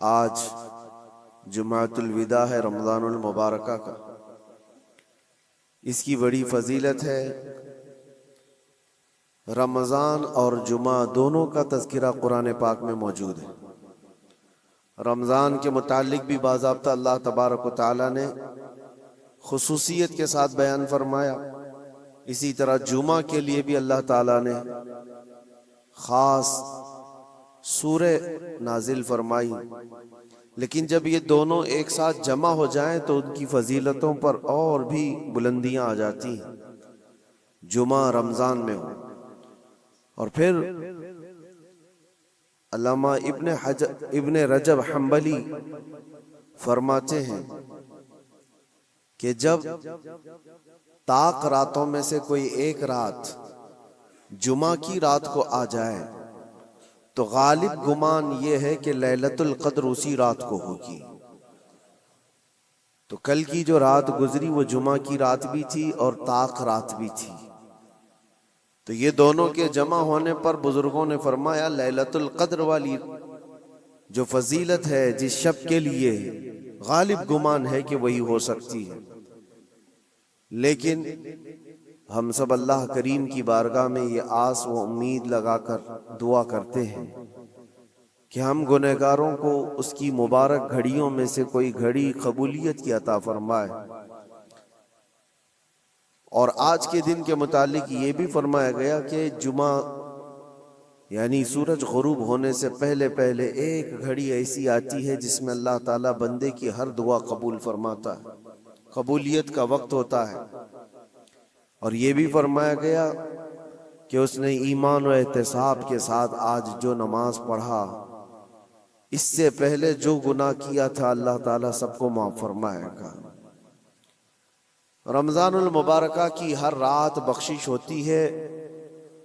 آج جمعۃ الوداع ہے رمضان المبارکہ کا۔ اس کی بڑی فضیلت ہے۔ رمضان اور جمعہ دونوں کا تذکرہ قرآن پاک میں موجود ہے۔ رمضان کے متعلق بھی باضابطہ اللہ تبارک و تعالیٰ نے خصوصیت کے ساتھ بیان فرمایا، اسی طرح جمعہ کے لیے بھی اللہ تعالیٰ نے خاص سورہ نازل فرمائی۔ لیکن جب یہ دونوں ایک ساتھ جمع ہو جائیں تو ان کی فضیلتوں پر اور بھی بلندیاں آ جاتی ہیں۔ جمعہ رمضان میں ہو، اور پھر علامہ ابن رجب حنبلی فرماتے ہیں کہ جب طاق راتوں میں سے کوئی ایک رات جمعہ کی رات کو آ جائے تو غالب گمان یہ ہے کہ لیلۃ القدر اسی رات کو ہوگی۔ تو کل کی جو رات گزری وہ جمعہ کی رات بھی تھی اور طاق رات بھی تھی، تو یہ دونوں کے جمع ہونے پر بزرگوں نے فرمایا لیلۃ القدر والی جو فضیلت ہے جس شب کے لیے غالب گمان ہے کہ وہی ہو سکتی ہے۔ لیکن ہم سب اللہ کریم کی بارگاہ میں یہ آس و امید لگا کر دعا کرتے ہیں کہ ہم گنہگاروں کو اس کی مبارک گھڑیوں میں سے کوئی گھڑی قبولیت کی عطا فرمائے۔ اور آج کے دن کے متعلق یہ بھی فرمایا گیا کہ جمعہ یعنی سورج غروب ہونے سے پہلے پہلے ایک گھڑی ایسی آتی ہے جس میں اللہ تعالیٰ بندے کی ہر دعا قبول فرماتا ہے، قبولیت کا وقت ہوتا ہے۔ اور یہ بھی فرمایا گیا کہ اس نے ایمان و احتساب کے ساتھ آج جو نماز پڑھا، اس سے پہلے جو گناہ کیا تھا اللہ تعالیٰ سب کو معاف فرمائے گا۔ رمضان المبارکہ کی ہر رات بخشش ہوتی ہے،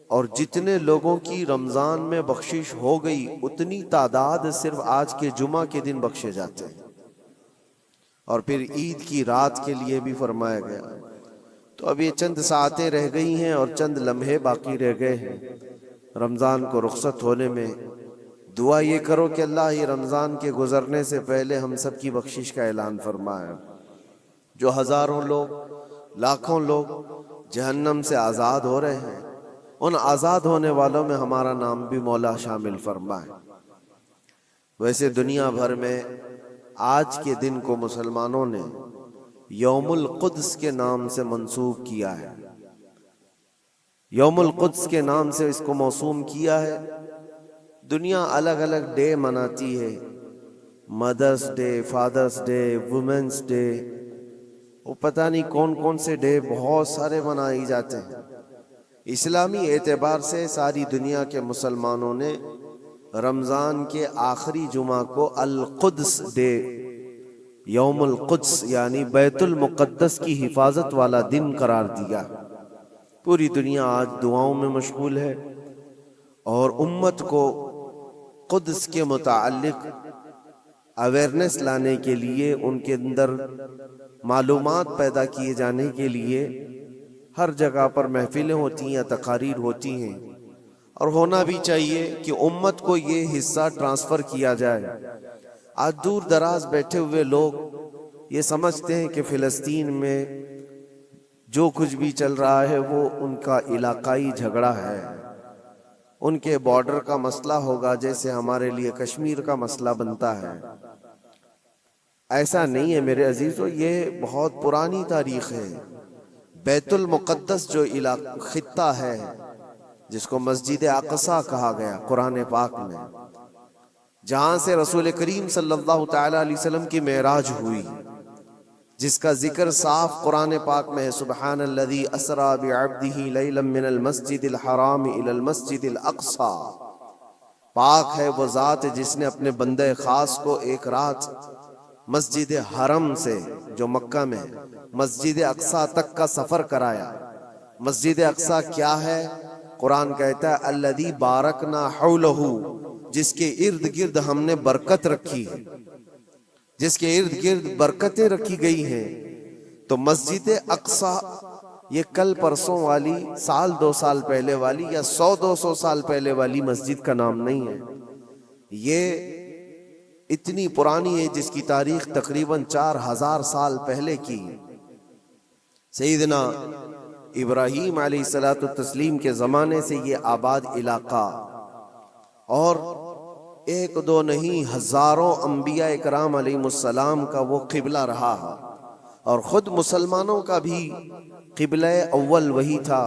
اور جتنے لوگوں کی رمضان میں بخشش ہو گئی اتنی تعداد صرف آج کے جمعہ کے دن بخشے جاتے ہیں۔ اور پھر عید کی رات کے لیے بھی فرمایا گیا۔ تو اب یہ چند ساعتیں رہ گئی ہیں اور چند لمحے باقی رہ گئے ہیں رمضان کو رخصت ہونے میں۔ دعا یہ کرو کہ اللہ یہ رمضان کے گزرنے سے پہلے ہم سب کی بخشش کا اعلان فرمائے۔ جو ہزاروں لوگ، لاکھوں لوگ جہنم سے آزاد ہو رہے ہیں، ان آزاد ہونے والوں میں ہمارا نام بھی مولا شامل فرمائے۔ ویسے دنیا بھر میں آج کے دن کو مسلمانوں نے یوم القدس کے نام سے منسوب کیا ہے۔ یوم القدس کے نام سے اس کو موسوم کیا ہے۔ دنیا الگ الگ ڈے مناتی ہے، mother's day, father's day, women's day, وہ پتہ نہیں کون کون سے ڈے بہت سارے منائے جاتے ہیں۔ اسلامی اعتبار سے ساری دنیا کے مسلمانوں نے رمضان کے آخری جمعہ کو القدس ڈے، یوم القدس یعنی بیت المقدس کی حفاظت والا دن قرار دیا۔ پوری دنیا آج دعاؤں میں مشغول ہے اور امت کو قدس کے متعلق اویئرنیس لانے کے لیے، ان کے اندر معلومات پیدا کیے جانے کے لیے ہر جگہ پر محفلیں ہوتی ہیں یا تقاریر ہوتی ہیں، اور ہونا بھی چاہیے کہ امت کو یہ حصہ ٹرانسفر کیا جائے۔ آج دور دراز بیٹھے ہوئے لوگ یہ سمجھتے ہیں کہ فلسطین میں جو کچھ بھی چل رہا ہے وہ ان کا علاقائی جھگڑا ہے، ان کے بارڈر کا مسئلہ ہوگا جیسے ہمارے لیے کشمیر کا مسئلہ بنتا ہے۔ ایسا نہیں ہے میرے عزیزو، یہ بہت پرانی تاریخ ہے۔ بیت المقدس جو خطہ ہے جس کو مسجد اقصی کہا گیا قرآن پاک میں، جہاں سے رسول کریم صلی اللہ تعالی علیہ وسلم کی معراج ہوئی، جس کا ذکر صاف قرآن پاک میں ہے، سبحان الذی اسری بعبدہ لیلا من المسجد الحرام الی المسجد الاقصی۔ پاک ہے وہ ذات جس نے اپنے بندے خاص کو ایک رات مسجد حرم سے جو مکہ میں مسجد اقصی تک کا سفر کرایا۔ مسجد اقصی کیا ہے؟ قرآن کہتا ہے الذی بارکنا حولہ، جس کے ارد گرد ہم نے برکت رکھی ہے، جس کے ارد گرد برکتیں رکھی گئی ہیں۔ تو مسجد اقصی یہ کل پرسوں والی، سال دو سال پہلے والی یا 100-200 سال پہلے والی مسجد کا نام نہیں ہے۔ یہ اتنی پرانی ہے جس کی تاریخ تقریباً 4000 سال پہلے کی. سیدنا ابراہیم علیہ الصلوۃ والتسلیم کے زمانے سے یہ آباد علاقہ، اور ایک دو نہیں ہزاروں انبیاء اکرام علیہ السلام کا وہ قبلہ رہا ہے، اور خود مسلمانوں کا بھی قبلہ اول وہی تھا.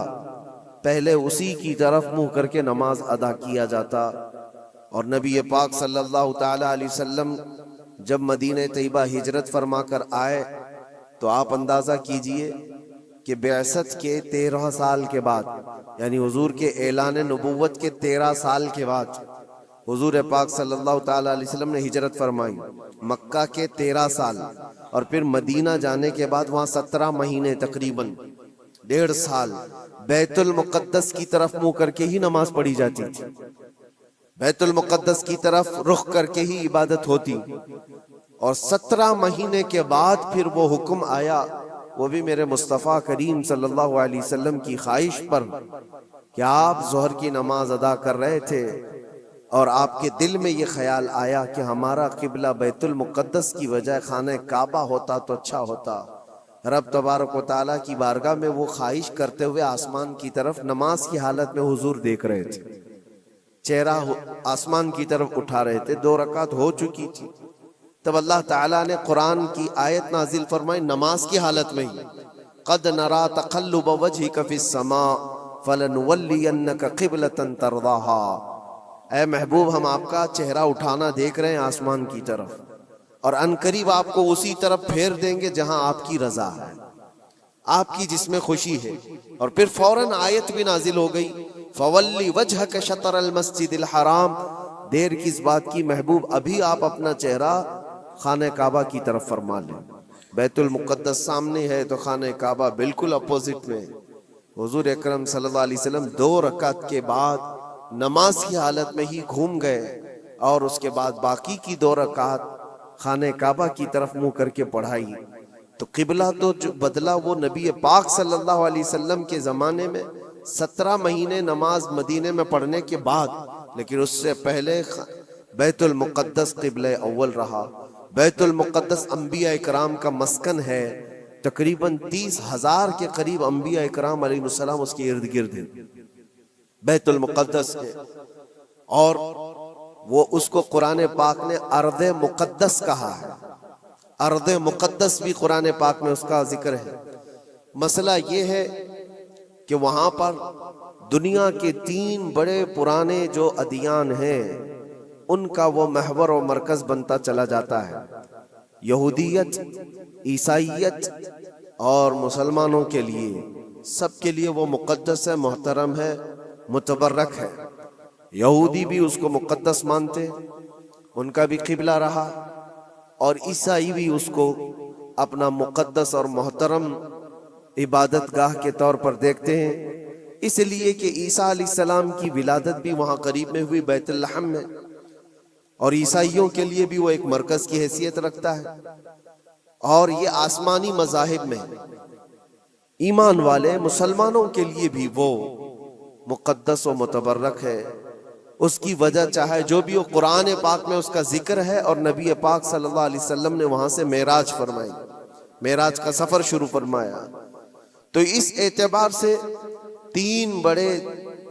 پہلے اسی کی طرف منہ کر کے نماز ادا کیا جاتا. اور نبی پاک صلی اللہ تعالی علیہ وسلم جب مدینہ طیبہ ہجرت فرما کر آئے تو آپ اندازہ کیجئے کہ بعثت کے 13 سال کے بعد، یعنی حضور کے اعلان نبوت کے 13 سال کے بعد حضور پاک صلی اللہ تعالی علیہ وسلم نے ہجرت فرمائی. مکہ کے 13 سال اور پھر مدینہ جانے کے بعد وہاں 17 مہینے تقریباً 1.5 سال بیت المقدس کی طرف منہ کر کے ہی نماز پڑھی جاتی تھی، بیت المقدس کی طرف رخ کر کے ہی عبادت ہوتی. اور 17 مہینے کے بعد پھر وہ حکم آیا، وہ بھی میرے مصطفیٰ کریم صلی اللہ علیہ وسلم کی خواہش پر، کہ آپ ظہر کی نماز ادا کر رہے تھے اور آپ کے دل میں یہ خیال آیا کہ ہمارا قبلہ بیت المقدس کی بجائے خانہ کعبہ ہوتا تو اچھا ہوتا. رب تبارک و تعالیٰ کی بارگاہ میں وہ خواہش کرتے ہوئے آسمان کی طرف نماز کی حالت میں حضور دیکھ رہے تھے، چہرہ آسمان کی طرف اٹھا رہے تھے. 2 رکعت ہو چکی تھی، تب اللہ تعالیٰ نے قرآن کی آیت نازل فرمائی نماز کی حالت میں ہی، قد نرا تقلب وجہک فی السماء فلنولینک قبلۃ ترضاها. اے محبوب، ہم آپ کا چہرہ اٹھانا دیکھ رہے ہیں آسمان کی طرف، اور عنقریب آپ کو اسی طرف پھیر دیں گے جہاں آپ کی رضا ہے، آپ کی جس میں خوشی ہے. اور پھر فوراً آیت بھی نازل ہو گئی، فولی وجہک شطر المسجد الحرام. دیر کس بات کی محبوب، ابھی آپ اپنا چہرہ خانہ کعبہ کی طرف فرما لیں. بیت المقدس سامنے ہے تو خانہ کعبہ بالکل اپوزٹ میں. حضور اکرم صلی اللہ علیہ وسلم 2 رکعت کے بعد نماز کی حالت میں ہی گھوم گئے، اور اس کے بعد باقی کی 2 رکعت خانہ کعبہ کی طرف منہ کر کے پڑھائی. تو قبلہ تو جو بدلا وہ نبی پاک صلی اللہ علیہ وسلم کے زمانے میں 17 مہینے نماز مدینے میں پڑھنے کے بعد، لیکن اس سے پہلے بیت المقدس قبلہ اول رہا. بیت المقدس انبیاء اکرام کا مسکن ہے، تقریباً 30,000 کے قریب انبیاء اکرام علیہ السلام اس کے ارد گرد ہیں بیت المقدس کے. اور وہ اس کو قرآن پاک نے ارض مقدس کہا ہے، ارض مقدس بھی قرآن پاک میں اس کا ذکر ہے. مسئلہ یہ ہے کہ وہاں پر دنیا کے 3 بڑے پرانے جو ادیان ہیں ان کا وہ محور و مرکز بنتا چلا جاتا ہے. یہودیت، عیسائیت اور مسلمانوں کے لیے، سب کے لیے وہ مقدس ہے، محترم ہے، متبرک ہے. یہودی بھی اس کو مقدس مانتے، ان کا بھی قبلہ رہا، اور عیسائی بھی اس کو اپنا مقدس اور محترم عبادت گاہ کے طور پر دیکھتے ہیں، اس لیے کہ عیسیٰ علیہ السلام کی ولادت بھی وہاں قریب میں ہوئی بیت لحم میں، اور عیسائیوں کے لیے بھی وہ ایک مرکز کی حیثیت رکھتا ہے. اور یہ آسمانی مذاہب میں ایمان والے مسلمانوں کے لیے بھی وہ مقدس و متبرک ہے. اس کی وجہ چاہے جو بھی ہو، قرآن پاک میں اس کا ذکر ہے، اور نبی پاک صلی اللہ علیہ وسلم نے وہاں سے معراج فرمائی، معراج کا سفر شروع فرمایا. تو اس اعتبار سے 3 بڑے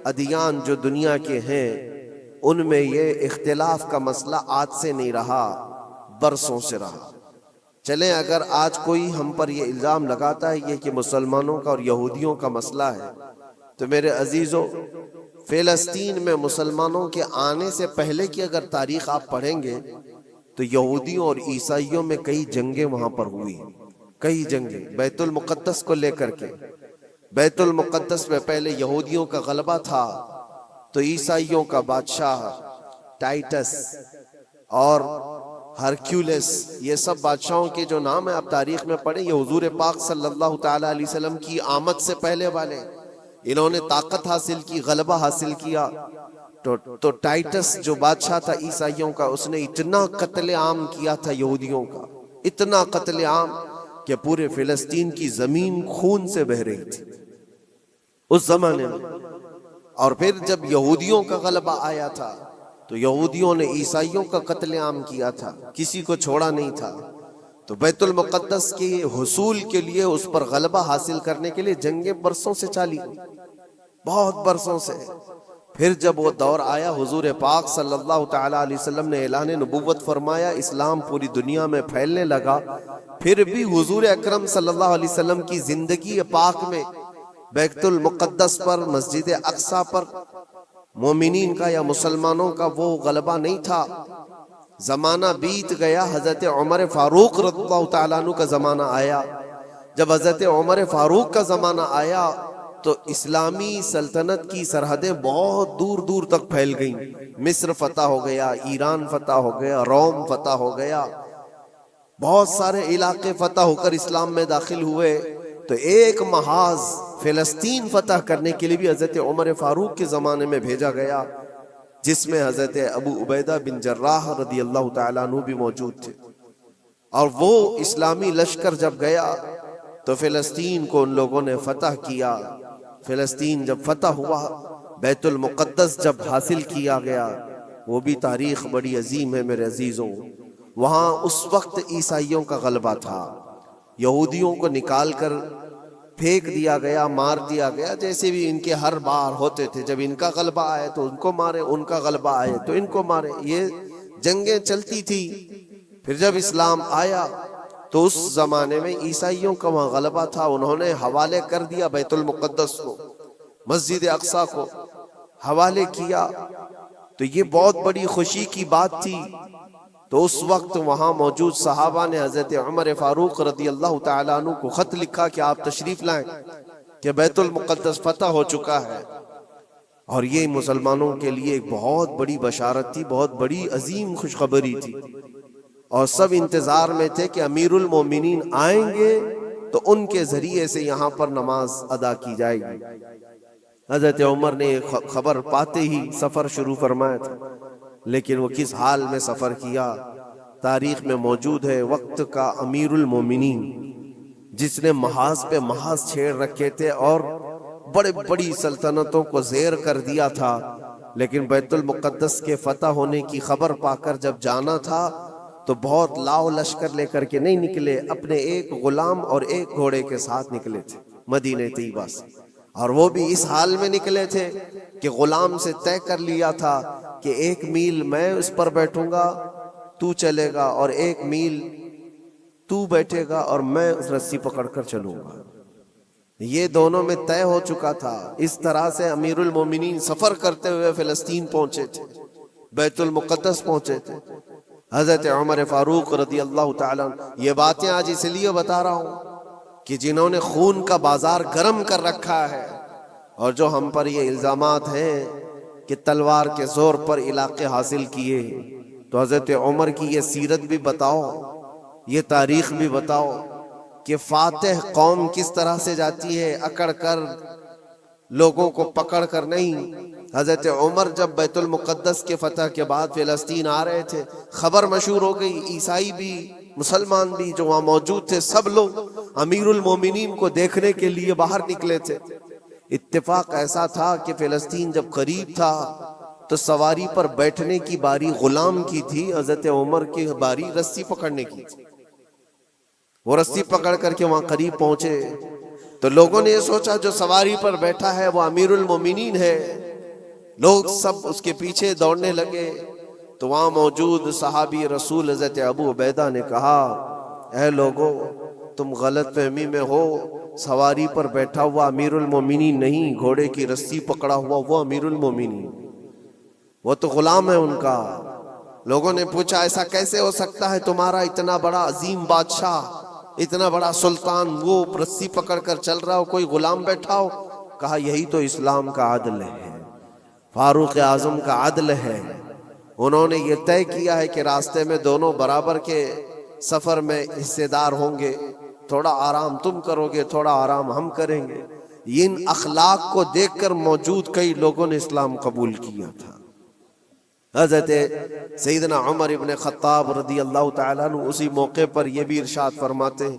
ادیان جو دنیا کے ہیں ان میں یہ اختلاف کا مسئلہ آج سے نہیں رہا، برسوں سے رہا. چلیں اگر آج کوئی ہم پر یہ الزام لگاتا ہے یہ کہ مسلمانوں کا اور یہودیوں کا مسئلہ ہے، تو میرے عزیزو، فلسطین میں مسلمانوں کے آنے سے پہلے کی اگر تاریخ آپ پڑھیں گے تو یہودیوں اور عیسائیوں میں کئی جنگیں وہاں پر ہوئی، کئی جنگیں بیت المقدس کو لے کر کے. بیت المقدس میں پہلے یہودیوں کا غلبہ تھا تو عیسائیوں کا بادشاہ ٹائٹس اور ہرکیولس، یہ سب بادشاہوں کے جو نام ہیں آپ تاریخ میں پڑھیں، یہ حضور پاک صلی اللہ تعالی علیہ وسلم کی آمد سے پہلے والے. انہوں نے طاقت حاصل کی، غلبہ حاصل کیا. تو ٹائٹس جو بادشاہ تھا عیسائیوں کا، اس نے اتنا قتل عام کیا تھا یہودیوں کا، اتنا قتل عام کہ پورے فلسطین کی زمین خون سے بہہ رہی تھی اس زمانے میں. اور پھر جب یہودیوں کا غلبہ آیا تھا تو یہودیوں نے عیسائیوں کا قتل عام کیا تھا، کسی کو چھوڑا نہیں تھا۔ تو بیت المقدس کے حصول کے لیے، اس پر غلبہ حاصل کرنے کے لیے جنگیں برسوں سے چلی، بہت برسوں سے۔ پھر جب وہ دور آیا، حضور پاک صلی اللہ تعالی علیہ وسلم نے اعلان نبوت فرمایا، اسلام پوری دنیا میں پھیلنے لگا۔ پھر بھی حضور اکرم صلی اللہ علیہ وسلم کی زندگی پاک میں بیت المقدس پر، مسجد اقصی پر مومنین کا یا مسلمانوں کا وہ غلبہ نہیں تھا۔ زمانہ بیت گیا، حضرت عمر فاروق رضی اللہ تعالیٰ عنہ کا زمانہ آیا۔ جب حضرت عمر فاروق کا زمانہ آیا تو اسلامی سلطنت کی سرحدیں بہت دور دور تک پھیل گئیں۔ مصر فتح ہو گیا، ایران فتح ہو گیا، روم فتح ہو گیا، بہت سارے علاقے فتح ہو کر اسلام میں داخل ہوئے۔ تو ایک محاذ فلسطین فتح کرنے کے لیے بھی حضرت عمر فاروق کے زمانے میں بھیجا گیا، جس میں حضرت ابو عبیدہ بن جراح رضی اللہ تعالیٰ عنہ بھی موجود تھے۔ اور وہ اسلامی لشکر جب گیا تو فلسطین کو ان لوگوں نے فتح کیا۔ فلسطین جب فتح ہوا، بیت المقدس جب حاصل کیا گیا، وہ بھی تاریخ بڑی عظیم ہے میرے عزیزوں۔ وہاں اس وقت عیسائیوں کا غلبہ تھا، یہودیوں کو نکال کر پھینک دیا گیا، مار دیا گیا، جیسے بھی ان کے ہر بار ہوتے تھے۔ جب ان کا غلبہ آئے تو ان کو مارے، ان کا غلبہ آئے تو ان کو مارے، یہ جنگیں چلتی تھی۔ پھر جب اسلام آیا تو اس زمانے میں عیسائیوں کا وہاں غلبہ تھا، انہوں نے حوالے کر دیا بیت المقدس کو، مسجد اقصی کو حوالے کیا۔ تو یہ بہت بڑی خوشی کی بات تھی۔ تو اس وقت وہاں موجود صحابہ نے حضرت عمر فاروق رضی اللہ تعالیٰ عنہ کو خط لکھا کہ آپ تشریف لائیں کہ بیت المقدس فتح ہو چکا ہے۔ اور یہ مسلمانوں کے لیے ایک بہت بڑی بشارت تھی، بہت بڑی عظیم خوشخبری تھی، اور سب انتظار میں تھے کہ امیر المومنین آئیں گے تو ان کے ذریعے سے یہاں پر نماز ادا کی جائے گی۔ حضرت عمر نے خبر پاتے ہی سفر شروع فرمایا تھا، لیکن وہ کس حال میں سفر کیا تاریخ میں موجود ہے۔ وقت کا امیر المومنین جس نے محاذ پہ محاذ چھیڑ رکھے تھے اور بڑے بڑی سلطنتوں کو زیر کر دیا تھا، لیکن بیت المقدس کے فتح ہونے کی خبر پا کر جب جانا تھا تو بہت لاؤ لشکر لے کر کے نہیں نکلے، اپنے ایک غلام اور ایک گھوڑے کے ساتھ نکلے تھے مدینہ طیبہ سے۔ اور وہ بھی اس حال میں نکلے تھے کہ غلام سے طے کر لیا تھا کہ 1 میل میں اس پر بیٹھوں گا، تو چلے گا، اور 1 میل تو بیٹھے گا اور میں اس رسی پکڑ کر چلوں گا۔ یہ دونوں میں طے ہو چکا تھا۔ اس طرح سے امیر المومنین سفر کرتے ہوئے فلسطین پہنچے تھے، بیت المقدس پہنچے تھے۔ حضرت عمر فاروق رضی اللہ تعالیٰ عنہ، یہ باتیں آج اس لیے بتا رہا ہوں کہ جنہوں نے خون کا بازار گرم کر رکھا ہے، اور جو ہم پر یہ الزامات ہیں کہ تلوار کے زور پر علاقے حاصل کیے، تو حضرت عمر کی یہ سیرت بھی بتاؤ، یہ تاریخ بھی بتاؤ کہ فاتح قوم کس طرح سے جاتی ہے، اکڑ کر، لوگوں کو پکڑ کر نہیں۔ حضرت عمر جب بیت المقدس کے فتح کے بعد فلسطین آ رہے تھے، خبر مشہور ہو گئی، عیسائی بھی مسلمان بھی جو وہاں موجود تھے، سب لوگ امیر المومنین کو دیکھنے کے لیے باہر نکلے تھے۔ اتفاق ایسا تھا کہ فلسطین جب قریب تھا تو سواری پر بیٹھنے کی باری غلام کی تھی، حضرت عمر کی باری رسی پکڑنے کی تھی۔ وہ رسی پکڑ کر کے وہاں قریب پہنچے تو لوگوں نے یہ سوچا جو سواری پر بیٹھا ہے وہ امیر المومنین ہے، لوگ سب اس کے پیچھے دوڑنے لگے۔ تو وہاں موجود صحابی رسول حضرت ابو عبیدہ نے کہا، اے لوگو، تم غلط فہمی میں ہو، سواری پر بیٹھا ہوا امیر المومنین نہیں، گھوڑے کی رسی پکڑا ہوا وہ امیر المومنین، وہ تو غلام ہے ان کا۔ لوگوں نے پوچھا ایسا کیسے ہو سکتا ہے، تمہارا اتنا بڑا عظیم بادشاہ، اتنا بڑا سلطان، وہ رسی پکڑ کر چل رہا ہو، کوئی غلام بیٹھا ہو؟ کہا یہی تو اسلام کا عدل ہے، فاروق اعظم کا عدل ہے۔ انہوں نے یہ طے کیا ہے کہ راستے میں دونوں برابر کے سفر میں حصے دار ہوں گے، تھوڑا آرام تم کرو گے، تھوڑا آرام ہم کریں گے۔ ان اخلاق کو دیکھ کر موجود کئی لوگوں نے اسلام قبول کیا تھا۔ حضرت سیدنا عمر ابن خطاب رضی اللہ تعالیٰ عنہ اسی موقع پر یہ بھی ارشاد فرماتے ہیں،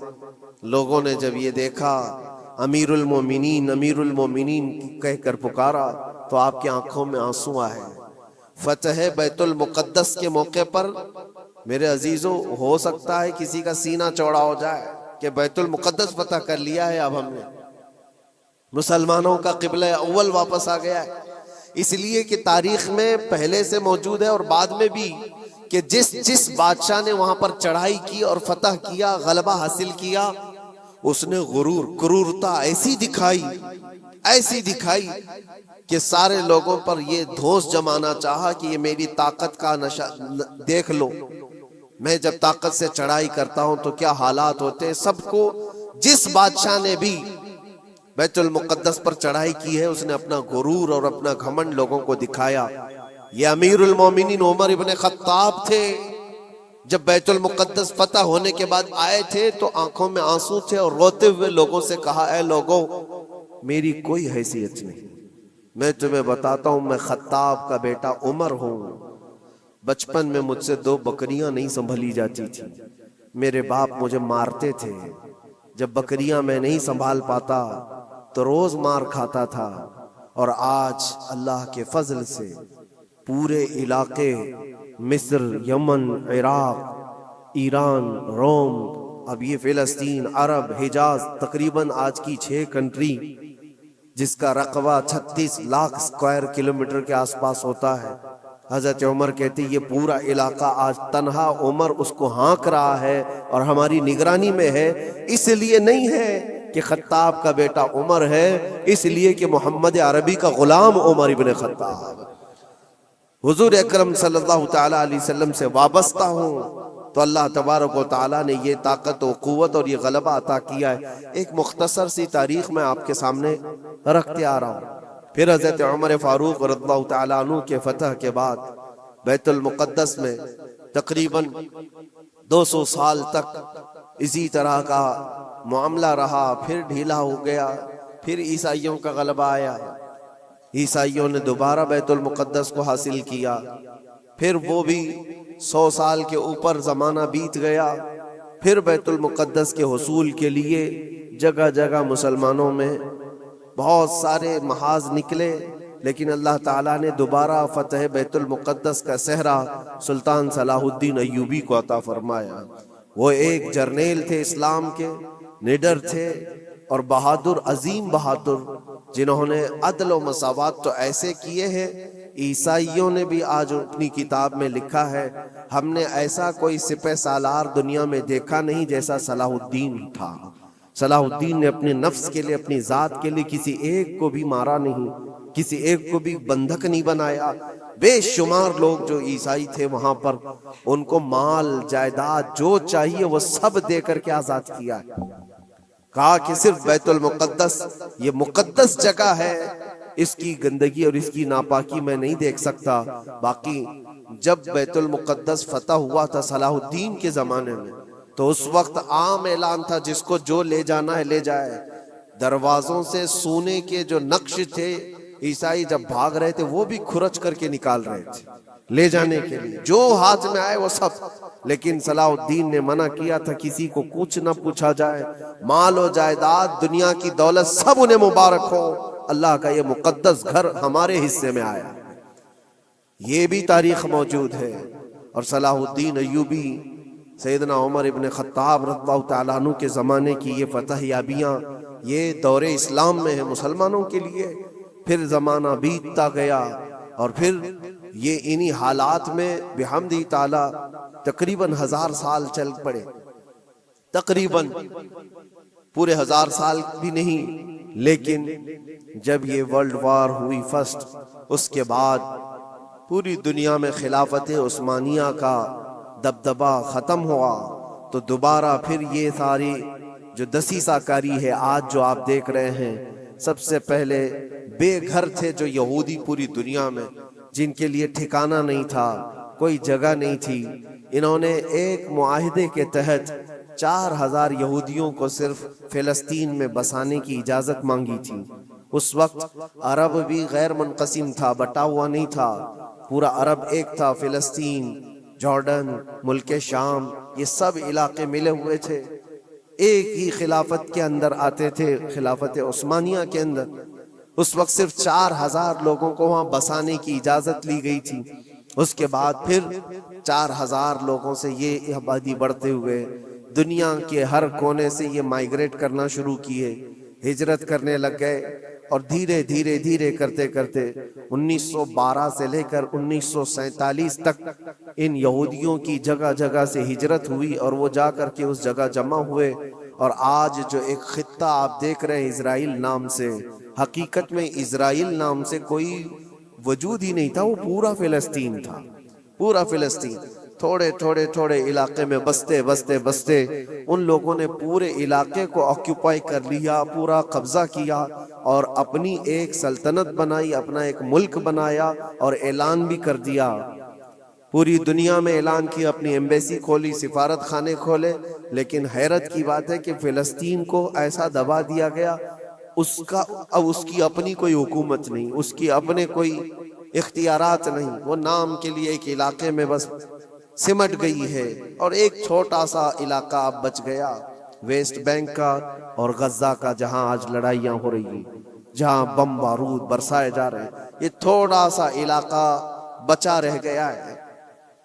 لوگوں نے جب یہ دیکھا امیر المومنین امیر المومنین کہہ کر پکارا تو آپ کی آنکھوں میں آنسو آئے۔ فتح بیت المقدس کے موقع پر میرے عزیزوں ہو سکتا ہے کسی کا سینہ چوڑا ہو جائے کہ بیت المقدس فتح کر لیا ہے، اب ہم نے مسلمانوں کا قبلہ اول واپس آ گیا ہے۔ اس لیے کہ تاریخ میں پہلے سے موجود ہے اور بعد میں بھی کہ جس بادشاہ نے وہاں پر چڑھائی کی اور فتح کیا، غلبہ حاصل کیا، اس نے کرورتا ایسی دکھائی کہ سارے لوگوں پر یہ دھوس جمانا چاہا کہ یہ میری طاقت کا نشہ دیکھ لو، میں جب طاقت سے چڑھائی کرتا ہوں تو کیا حالات ہوتے ہیں۔ سب کو جس بادشاہ نے بھی بیت المقدس پر چڑھائی کی ہے اس نے اپنا غرور اور اپنا گھمنڈ لوگوں کو دکھایا۔ یہ امیر المومنین عمر ابن خطاب تھے، جب بیت المقدس فتح ہونے کے بعد آئے تھے تو آنکھوں میں آنسو تھے اور روتے ہوئے لوگوں سے کہا، اے لوگوں میری کوئی حیثیت نہیں، میں تمہیں بتاتا ہوں میں خطاب کا بیٹا عمر ہوں۔ بچپن میں مجھ سے 2 بکریاں نہیں سنبھلی جاتی تھی، میرے باپ مجھے مارتے تھے، جب بکریاں میں نہیں سنبھال پاتا تو روز مار کھاتا تھا، اور آج اللہ کے فضل سے پورے علاقے مصر، یمن، عراق، ایران، روم، اب یہ فلسطین، عرب، حجاز، تقریباً آج کی 6 کنٹری جس کا رقبہ 36 لاکھ اسکوائر کلومیٹر کے آس پاس ہوتا ہے۔ حضرت عمر کہتے یہ پورا علاقہ آج تنہا عمر اس کو ہانک رہا ہے اور ہماری نگرانی میں ہے، اس لیے نہیں ہے کہ خطاب کا بیٹا عمر ہے، اس لیے کہ محمد عربی کا غلام عمر ابن خطاب حضور اکرم صلی اللہ تعالی علیہ وسلم سے وابستہ ہوں، تو اللہ تبارک و تعالیٰ نے یہ طاقت و قوت اور یہ غلبہ عطا کیا ہے۔ ایک مختصر سی تاریخ میں آپ کے سامنے رکھتے آ رہا ہوں۔ پھر حضرت عمر فاروق رضی اللہ تعالیٰ عنہ کے فتح کے بعد بیت المقدس میں تقریباً 200 سال تک اسی طرح کا معاملہ رہا، پھر ڈھیلا ہو گیا، پھر عیسائیوں کا غلبہ آیا، عیسائیوں نے دوبارہ بیت المقدس کو حاصل کیا، پھر وہ بھی 100 سال کے اوپر زمانہ بیت گیا، پھر بیت المقدس کے حصول کے لیے جگہ جگہ مسلمانوں میں بہت سارے محاذ نکلے، لیکن اللہ تعالیٰ نے دوبارہ فتح بیت المقدس کا صحرا سلطان صلاح الدین ایوبی کو عطا فرمایا۔ وہ ایک جرنیل تھے، اسلام کے نیڈر تھے اور بہادر، عظیم بہادر، جنہوں نے عدل و مساوات تو ایسے کیے ہیں، عیسائیوں نے بھی آج اپنی کتاب میں لکھا ہے ہم نے ایسا کوئی سپہ سالار دنیا میں دیکھا نہیں جیسا صلاح الدین تھا۔ صلاح الدین نے اپنے نفس کے لیے، اپنی ذات کے لیے کسی ایک کو بھی مارا نہیں، کسی ایک کو بھی بندھک نہیں بنایا۔ بے شمار لوگ جو عیسائی تھے وہاں پر، ان کو مال جائیداد جو چاہیے وہ سب دے کر کے آزاد کیا ہے۔ کہا کہ صرف بیت المقدس یہ مقدس جگہ ہے، اس کی گندگی اور اس کی ناپاکی میں نہیں دیکھ سکتا۔ باقی جب بیت المقدس فتح ہوا تھا صلاح الدین کے زمانے میں تو اس وقت عام اعلان تھا جس کو جو لے جانا ہے لے جائے۔ دروازوں سے سونے کے جو نقش تھے، عیسائی جب بھاگ رہے تھے وہ بھی کھرچ کر کے نکال رہے تھے لے جانے کے لیے، جو ہاتھ میں آئے وہ سب۔ لیکن صلاح الدین نے منع کیا تھا کسی کو کچھ نہ پوچھا جائے، مال و جائیداد، دنیا کی دولت سب انہیں مبارک ہو، اللہ کا یہ مقدس گھر ہمارے حصے میں آیا۔ یہ بھی تاریخ موجود ہے۔ اور صلاح الدین ایوبی، سیدنا عمر ابن خطاب رضی اللہ تعالیٰ عنہ کے زمانے کی یہ فتح یابیاں یہ دور اسلام میں ہے مسلمانوں کے لیے۔ پھر زمانہ بیتتا گیا اور پھر یہ انہی حالات میں بحمدہ تعالیٰ تقریباً 1000 سال چل پڑے، تقریباً پورے 1000 سال بھی نہیں، لیکن جب یہ ورلڈ وار ہوئی فرسٹ، اس کے بعد پوری دنیا میں خلافت عثمانیہ کا دبدبہ ختم ہوا، تو دوبارہ پھر یہ ساری جو دسیسہ کاری ہے آج جو آپ دیکھ رہے ہیں، سب سے پہلے بے گھر تھے جو یہودی پوری دنیا میں، جن کے لیے ٹھکانہ نہیں تھا، کوئی جگہ نہیں تھی، انہوں نے ایک معاہدے کے تحت 4000 یہودیوں کو صرف فلسطین میں بسانے کی اجازت مانگی تھی۔ اس وقت عرب بھی غیر منقسم تھا، بٹا ہوا نہیں تھا، پورا عرب ایک تھا، فلسطین، جارڈن، ملک شام، یہ سب علاقے ملے ہوئے تھے، ایک ہی خلافت کے اندر آتے تھے، خلافت عثمانیہ کے اندر۔ اس وقت صرف 4000 لوگوں کو وہاں بسانے کی اجازت لی گئی تھی۔ اس کے بعد پھر 4000 لوگوں سے یہ آبادی بڑھتے ہوئے دنیا کے ہر کونے سے یہ مائیگریٹ کرنا شروع کیے، ہجرت کرنے لگ گئے، اور دھیرے دھیرے دھیرے کرتے کرتے 1912 سے لے کر 1947 تک ان یہودیوں کی جگہ جگہ سے ہجرت ہوئی، اور وہ جا کر کے اس جگہ جمع ہوئے، اور آج جو ایک خطہ آپ دیکھ رہے ہیں اسرائیل نام سے، حقیقت میں اسرائیل نام سے کوئی وجود ہی نہیں تھا، وہ پورا فلسطین تھا، پورا فلسطین۔ تھوڑے تھوڑے تھوڑے علاقے میں بستے بستے بستے ان لوگوں نے پورے علاقے کو آکیوپائی کر لیا، پورا قبضہ کیا، اور اپنی ایک سلطنت بنائی، اپنا ایک ملک بنایا، اور اعلان بھی کر دیا، پوری دنیا میں اعلان کیا، اپنی ایمبیسی کھولی، سفارت خانے کھولے۔ لیکن حیرت کی بات ہے کہ فلسطین کو ایسا دبا دیا گیا، اب اس کی اپنی کوئی حکومت نہیں، اس کی اپنے کوئی اختیارات نہیں، وہ نام کے لیے ایک علاقے میں بس سمٹ گئی ہے، اور ایک چھوٹا سا علاقہ اب بچ گیا ویسٹ بینک کا اور غزہ کا، جہاں آج لڑائیاں ہو رہی ہیں، جہاں بم بارود برسائے جا رہے ہیں، یہ تھوڑا سا علاقہ بچا رہ گیا ہے۔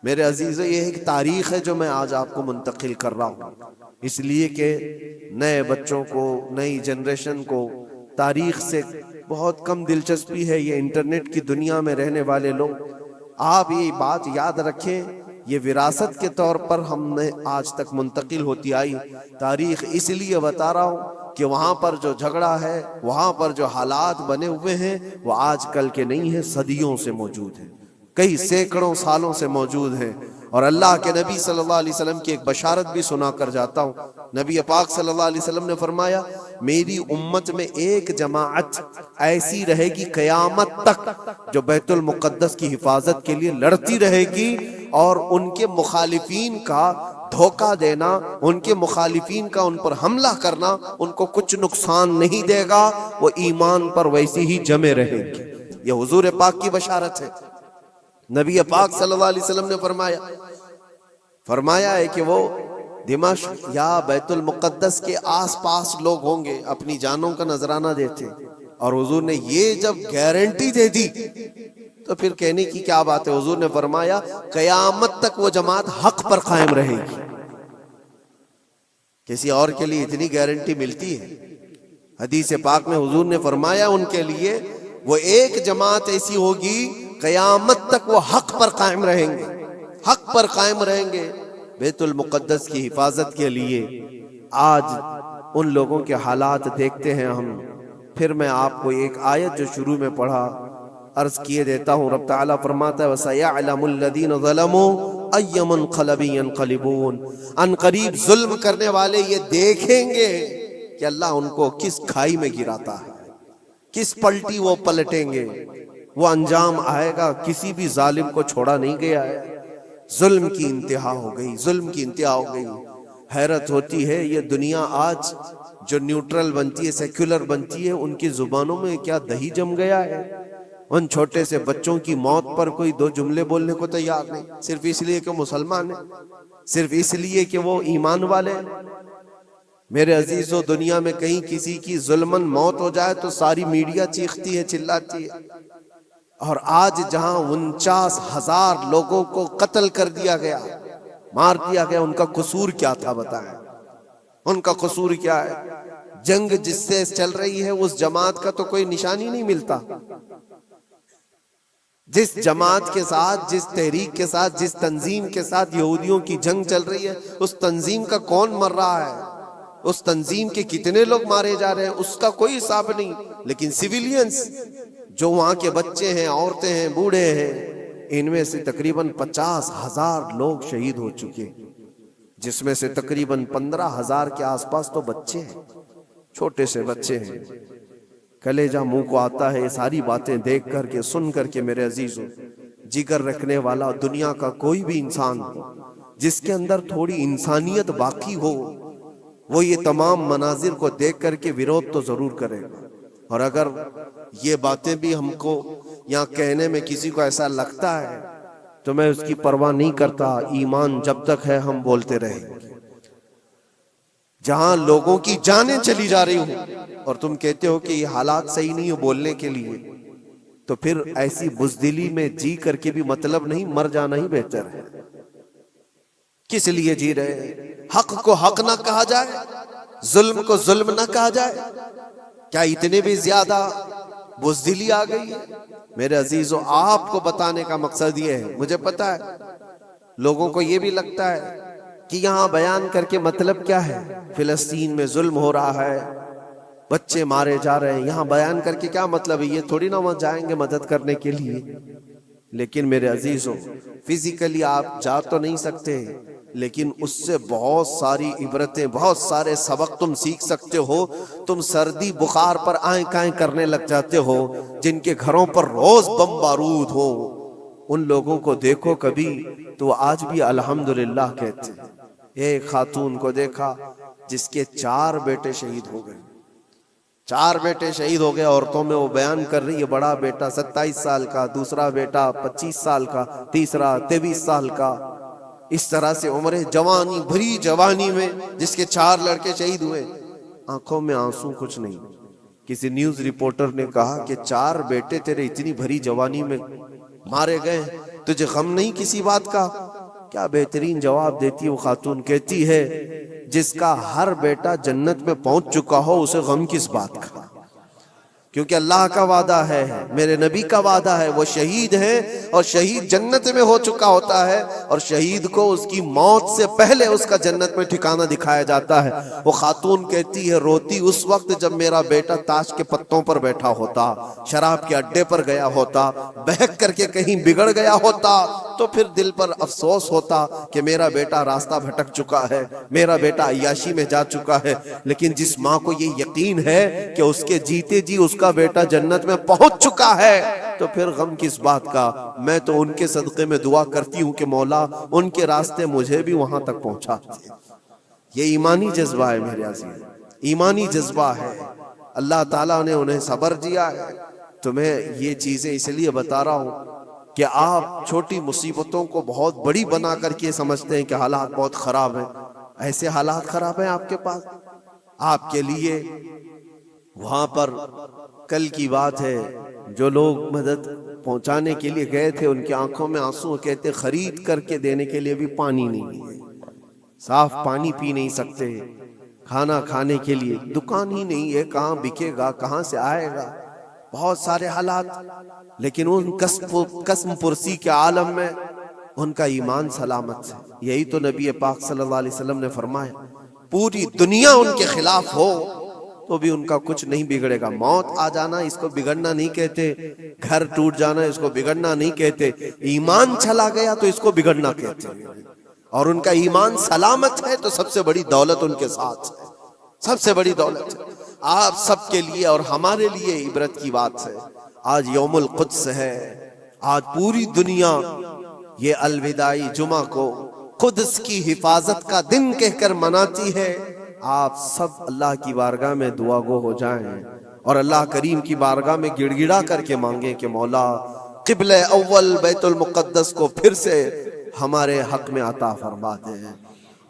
میرے عزیزو، یہ ایک تاریخ ہے جو میں آج آپ کو منتقل کر رہا ہوں، اس لیے کہ نئے بچوں کو، نئی جنریشن کو تاریخ سے بہت کم دلچسپی ہے۔ یہ انٹرنیٹ کی دنیا میں رہنے والے لوگ، آپ یہ بات یاد رکھیں، یہ وراثت کے طور پر ہم نے آج تک منتقل ہوتی آئی۔ تاریخ اس لیے بتا رہا ہوں کہ وہاں پر جو جھگڑا ہے، وہاں پر جو حالات بنے ہوئے ہیں، وہ آج کل کے نہیں ہیں، صدیوں سے موجود ہیں، کئی سینکڑوں سالوں سے موجود ہیں۔ اور اللہ کے نبی صلی اللہ علیہ وسلم کی ایک بشارت بھی سنا کر جاتا ہوں۔ نبی پاک صلی اللہ علیہ وسلم نے فرمایا، میری امت میں ایک جماعت ایسی رہے گی قیامت تک جو بیت المقدس کی حفاظت کے لیے لڑتی رہے گی، اور ان کے مخالفین کا دھوکہ دینا، ان کے مخالفین کا ان پر حملہ کرنا ان کو کچھ نقصان نہیں دے گا، وہ ایمان پر ویسی ہی جمے رہیں گے۔ یہ حضور پاک کی بشارت ہے۔ نبی پاک صلی اللہ علیہ وسلم نے فرمایا ہے کہ وہ دمشق یا بیت المقدس کے آس پاس لوگ ہوں گے، اپنی جانوں کا نذرانہ دیتے، اور حضور نے یہ جب گارنٹی دے دی تو پھر کہنے کی کیا بات ہے۔ حضور نے فرمایا قیامت تک وہ جماعت حق پر قائم رہے گی۔ کسی اور کے لیے اتنی گارنٹی ملتی ہے؟ حدیث پاک میں حضور نے فرمایا ان کے لیے وہ ایک جماعت ایسی ہوگی قیامت تک وہ حق پر قائم رہیں گے، حق پر قائم رہیں گے بیت المقدس کی حفاظت کے لیے۔ آج ان لوگوں کے حالات دیکھتے ہیں ہم۔ پھر میں آپ کو ایک آیت جو شروع میں پڑھا عرض کیے دیتا ہوں۔ رب تعالیٰ فرماتا ہے وَسَيَعْلَمُ الَّذِينَ ظَلَمُوا أَيَّ مُنْقَلَبٍ يَنْقَلِبُونَ، ان قریب ظلم کرنے والے یہ دیکھیں گے کہ اللہ ان کو کس کھائی میں گراتا ہے، کس پلٹی وہ پلٹیں گے۔ وہ انجام آئے گا، کسی بھی ظالم کو چھوڑا نہیں گیا ہے۔ ظلم کی انتہا ہو گئی، ظلم کی انتہا ہو گئی۔ حیرت ہوتی ہے یہ دنیا آج جو نیوٹرل بنتی ہے، سیکولر بنتی ہے، ان کی زبانوں میں کیا دہی جم گیا ہے۔ ان چھوٹے سے بچوں کی موت پر کوئی دو جملے بولنے کو تیار نہیں، صرف اس لیے کہ مسلمان ہیں، صرف اس لیے کہ وہ ایمان والے ہیں۔ میرے عزیزو، دنیا میں کہیں کسی کی ظلمن موت ہو جائے تو ساری میڈیا چیختی ہے، چلاتی ہے۔ اور آج جہاں 49,000 لوگوں کو قتل کر دیا گیا، مار دیا گیا، ان کا قصور کیا تھا بتائیں؟ ان کا قصور کیا ہے؟ جنگ جس سے چل رہی ہے اس جماعت کا تو کوئی نشانی نہیں ملتا۔ جس جماعت کے ساتھ، جس تحریک کے ساتھ، جس تنظیم کے ساتھ یہودیوں کی جنگ چل رہی ہے، اس تنظیم کا کون مر رہا ہے، اس تنظیم کے کتنے لوگ مارے جا رہے ہیں، اس کا کوئی حساب نہیں۔ لیکن سیویلینز جو وہاں کے بچے ہیں، عورتیں ہیں، بوڑھے ہیں، ان میں سے تقریباً 50,000 لوگ شہید ہو چکے، جس میں سے تقریباً 15,000 کے آس پاس تو بچے ہیں، چھوٹے سے بچے ہیں۔ کلیجہ منہ کو آتا ہے یہ ساری باتیں دیکھ کر کے، سن کر کے۔ میرے عزیزو، جگر رکھنے والا دنیا کا کوئی بھی انسان ہو، جس کے اندر تھوڑی انسانیت باقی ہو، وہ یہ تمام مناظر کو دیکھ کر کے ویرودھ تو ضرور کرے گا۔ اور اگر یہ باتیں بھی ہم کو یہاں کہنے میں کسی کو ایسا لگتا ہے تو میں اس کی پرواہ نہیں کرتا، ایمان جب تک ہے ہم بولتے رہیں گے۔ جہاں لوگوں کی جانیں چلی جا رہی ہوں اور تم کہتے ہو کہ یہ حالات صحیح نہیں ہو بولنے کے لیے، تو پھر ایسی بزدلی میں جی کر کے بھی مطلب نہیں، مر جانا ہی بہتر ہے۔ کس لیے جی رہے ہیں؟ حق کو حق نہ کہا جائے، ظلم کو ظلم نہ کہا جائے؟ کیا اتنے بھی زیادہ بزدلی آ گئی ہے؟ میرے عزیزو، آپ کو بتانے کا مقصد یہ ہے، مجھے پتا ہے لوگوں کو یہ بھی لگتا ہے کہ یہاں بیان کر کے مطلب کیا ہے، فلسطین میں ظلم ہو رہا ہے، بچے مارے جا رہے ہیں، یہاں بیان کر کے کیا مطلب ہے؟ یہ تھوڑی نہ وہاں جائیں گے مدد کرنے کے لیے۔ لیکن میرے عزیزو، فزیکلی آپ جا تو نہیں سکتے، لیکن اس سے بہت ساری عبرتیں، بہت سارے سبق تم سیکھ سکتے ہو۔ تم سردی بخار پر آئیں کائیں کرنے لگ جاتے ہو، جن کے گھروں پر روز بم بارود ہو، ان لوگوں کو دیکھو کبھی تو آج بھی الحمدللہ کہتے ہیں۔ ایک خاتون کو دیکھا جس کے 4 بیٹے شہید ہو گئے، 4 بیٹے شہید ہو گئے۔ عورتوں میں وہ بیان کر رہی ہے، بڑا بیٹا 27 سال کا، دوسرا بیٹا 25 سال کا، تیسرا 23 سال کا، اس طرح سے عمریں جوانی، بھری جوانی میں جس کے 4 لڑکے شہید ہوئے، آنکھوں میں آنسو کچھ نہیں۔ کسی نیوز رپورٹر نے کہا کہ 4 بیٹے تیرے اتنی بھری جوانی میں مارے گئے، تجھے غم نہیں کسی بات کا؟ کیا بہترین جواب دیتی ہے وہ خاتون، کہتی ہے جس کا ہر بیٹا جنت میں پہنچ چکا ہو اسے غم کس بات کا؟ کیونکہ اللہ کا وعدہ ہے، میرے نبی کا وعدہ ہے، وہ شہید ہیں اور شہید جنت میں ہو چکا ہوتا ہے، اور شہید کو اس کی موت سے پہلے اس کا جنت میں ٹھکانہ دکھایا جاتا ہے۔ وہ خاتون کہتی ہے روتی اس وقت جب میرا بیٹا تاش کے پتوں پر بیٹھا ہوتا، شراب کے اڈے پر گیا ہوتا، بہک کر کے کہیں بگڑ گیا ہوتا، تو پھر دل پر افسوس ہوتا کہ میرا بیٹا راستہ بھٹک چکا ہے، میرا بیٹا عیاشی میں جا چکا ہے۔ لیکن جس ماں کو یہ یقین ہے کہ اس کے جیتے جی اس کا بیٹا جنت میں پہنچ چکا ہے، تو پھر غم کس بات کا؟ میں تو ان کے صدقے میں دعا کرتی ہوں کہ مولا ان کے راستے مجھے بھی وہاں تک پہنچا دے۔ یہ ایمانی جذبہ ہے میرے عزیز، ایمانی جذبہ ہے۔ اللہ تعالیٰ نے انہیں صبر دیا ہے۔ تمہیں یہ چیزیں اس لیے بتا رہا ہوں کہ آپ چھوٹی مصیبتوں کو بہت بڑی بنا کر کے سمجھتے ہیں کہ حالات بہت خراب ہیں۔ ایسے حالات خراب ہیں آپ کے پاس؟ آپ کے لیے وہاں پر کل کی بات ہے، جو لوگ مدد پہنچانے کے لیے گئے تھے ان کی آنکھوں میں آنسو، کہتے خرید کر کے دینے کے لیے بھی پانی نہیں ہے، صاف پانی پی نہیں سکتے، کھانا کھانے کے لیے دکان ہی نہیں ہے، کہاں بکے گا، کہاں سے آئے گا، بہت سارے حالات۔ لیکن ان قسم پرسی کے عالم میں ان کا ایمان سلامت ہے۔ یہی تو نبی پاک صلی اللہ علیہ وسلم نے فرمایا، پوری دنیا ان کے خلاف ہو تو بھی ان کا کچھ نہیں بگڑے گا۔ موت آ جانا اس کو بگڑنا نہیں کہتے، گھر ٹوٹ جانا اس کو بگڑنا نہیں کہتے، ایمان چلا گیا تو اس کو بگڑنا کہتے ہیں۔ اور ان کا ایمان سلامت ہے تو سب سے بڑی دولت ان کے ساتھ ہے، سب سے بڑی دولت ہے۔ آپ سب کے لیے اور ہمارے لیے عبرت کی بات ہے۔ آج یوم القدس ہے، آج پوری دنیا یہ الوداعی جمعہ کو قدس کی حفاظت کا دن کہہ کر مناتی ہے۔ آپ سب اللہ کی بارگاہ میں دعا گو ہو جائیں اور اللہ کریم کی بارگاہ میں گڑ گڑا کر کے مانگیں کہ مولا قبلہ اول بیت المقدس کو پھر سے ہمارے حق میں عطا فرما دیں۔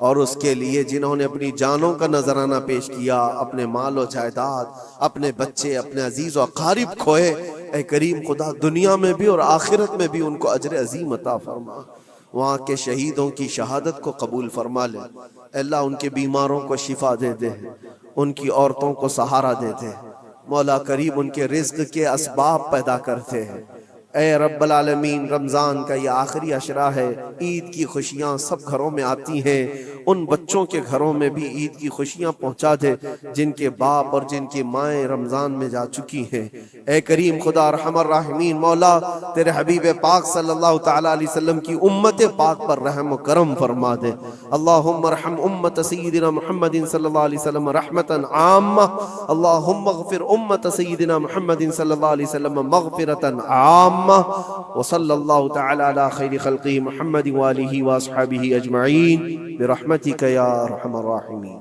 اور اس کے لیے جنہوں نے اپنی جانوں کا نذرانہ پیش کیا، اپنے مال و جائیداد، اپنے بچے، اپنے عزیز و اقارب کھوئے، اے کریم خدا دنیا میں بھی اور آخرت میں بھی ان کو اجر عظیم عطا فرما۔ وہاں کے شہیدوں کی شہادت کو قبول فرما لے۔ اللہ ان کے بیماروں کو شفا دے دے، ان کی عورتوں کو سہارا دے دے۔ مولا کریم ان کے رزق کے اسباب پیدا کرتے ہیں۔ اے رب العالمین، رمضان کا یہ آخری عشرہ ہے، عید کی خوشیاں سب گھروں میں آتی ہیں، ان بچوں کے گھروں میں بھی عید کی خوشیاں پہنچا دے جن کے باپ اور جن کی مائیں رمضان میں جا چکی ہیں۔ اے کریم خدا ارحم الراحمین، مولا تیرے حبیب پاک صلی اللہ تعالی علیہ وسلم کی امت پاک پر رحم و کرم فرما دے۔ اللہم ارحم امت سیدنا محمد صلی اللہ علیہ وسلم رحمتا عامہ، اللہم اغفر امت سیدنا محمد صلی اللہ علیہ وسلم مغفرتا عامہ، وصلی اللہ تعالی علی خیر خلقہ محمد وآلہ واصحابہ اجمعین برحمتک یا ارحم الراحمین۔